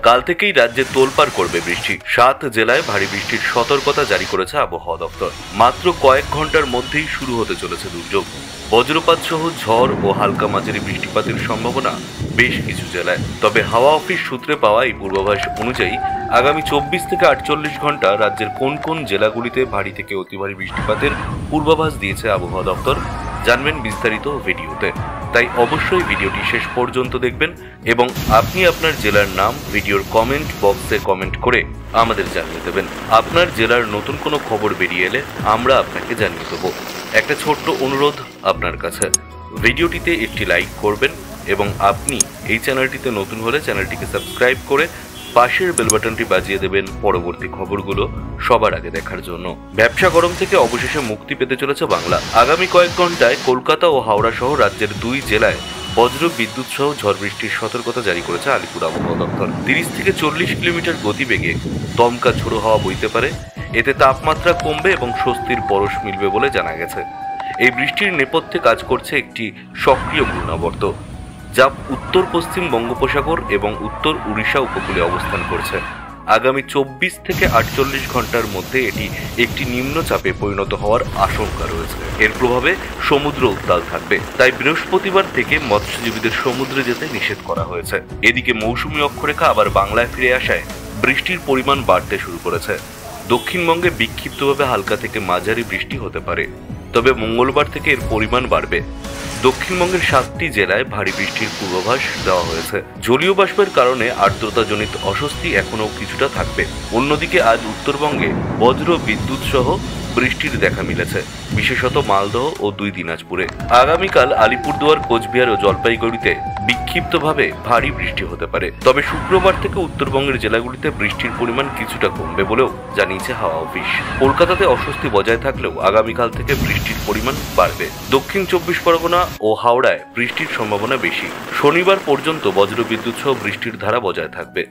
কাল থেকেই রাজ্যে তোলপাড় করবে বৃষ্টি। 7 জেলায় ভারী বৃষ্টির সতর্কতা জারি করেছে আবহাওয়া দপ্তর। মাত্র কয়েক ঘন্টার মধ্যেই শুরু হতে চলেছে দুর্যোগ। বজ্রপাত সহ ঝড় ও হালকা মাঝারি বৃষ্টিপাতের সম্ভাবনা বেশ কিছু জেলায়। তবে হাওয়া অফিস সূত্রে পাওয়া এই পূর্বাভাস অনুযায়ী আগামী 24 থেকে 48 ঘন্টা রাজ্যের কোন কোন জেলাগুলিতে ভারী থেকে অতি ভারী বৃষ্টিপাতের পূর্বাভাস দিয়েছে আবহাওয়া দপ্তর জানবেন বিস্তারিত ভিডিওতে। তাই অবশ্যই ভিডিওটি শেষ পর্যন্ত দেখবেন এবং আপনি আপনার জেলার নাম ভিডিওর কমেন্ট বক্সে কমেন্ট করে আমাদের জানিয়ে দেবেন। আপনার জেলার নতুন কোনো খবর বেরিয়ে এলে আমরা আপনাকে জানিয়ে দেবো। একটা ছোট্ট অনুরোধ আপনার কাছে, ভিডিওটিতে একটি লাইক করবেন এবং আপনি এই চ্যানেলটিতে নতুন হলে চ্যানেলটিকে সাবস্ক্রাইব করে পাশের বেল বাটনটি বাজিয়ে দেবেন পরবর্তী খবরগুলো সবার আগে দেখার জন্য। ব্যবসা গরম থেকে অবশেষে মুক্তি পেতে চলেছে বাংলা। আগামী কয়েক ঘন্টায় কলকাতা ও হাওড়া সহ রাজ্যের 2 জেলায় বজ্র বিদ্যুৎ সহ ঝড় বৃষ্টির সতর্কতা জারি করেছে আলিপুর আবহাওয়া দপ্তর। 30 থেকে 40 কিলোমিটার গতিবেগে দমকা ঝোড়ো হাওয়া বইতে পারে। এতে তাপমাত্রা কমবে এবং স্বস্তির পরশ মিলবে বলে জানা গেছে। এই বৃষ্টির নেপথ্যে কাজ করছে একটি সক্রিয় ঘূর্ণাবর্ত, যা উত্তর পশ্চিম বঙ্গোপসাগর এবং উত্তর উড়িষ্যা উপকূলে অবস্থান করছে। আগামী 24 থেকে 48 ঘন্টার মধ্যে এটি একটি নিম্নচাপে পরিণত হওয়ার আশঙ্কা রয়েছে। এর প্রভাবে সমুদ্র উত্তাল থাকবে, তাই বৃহস্পতিবার থেকে মৎস্যজীবীদের সমুদ্রে যেতে নিষেধ করা হয়েছে। এদিকে মৌসুমী অক্ষরেখা আবার বাংলায় ফিরে আসায় বৃষ্টির পরিমাণ বাড়তে শুরু করেছে। দক্ষিণবঙ্গে বিক্ষিপ্তভাবে হালকা থেকে মাঝারি বৃষ্টি হতে পারে, তবে মঙ্গলবার থেকে এর পরিমাণ বাড়বে। দক্ষিণবঙ্গের 7টি জেলায় ভারী বৃষ্টির পূর্বাভাস দেওয়া হয়েছে। জলীয় বাষ্পের কারণে আর্দ্রতাজনিত অস্বস্তি এখনও কিছুটা থাকবে। অন্যদিকে আজ উত্তরবঙ্গে বজ্র বিদ্যুৎ সহ বৃষ্টির দেখা মিলেছে, বিশেষত মালদহ ও 2 দিনাজপুরে। আগামীকাল আলিপুরদুয়ার, কোচবিহার ও জলপাইগুড়িতে বিক্ষিপ্তভাবে ভারী বৃষ্টি হতে পারে। তবে শুক্রবার থেকে উত্তরবঙ্গের জেলাগুলিতে বৃষ্টির পরিমাণ কিছুটা কমবে বলেও জানিয়েছে হাওয়া অফিস। কলকাতাতে অস্বস্তি বজায় থাকলেও আগামীকাল থেকে বৃষ্টির পরিমাণ বাড়বে। দক্ষিণ 24 পরগনা ও হাওড়ায় বৃষ্টির সম্ভাবনা বেশি। শনিবার পর্যন্ত বজ্রবিদ্যুৎ সহ বৃষ্টির ধারা বজায় থাকবে।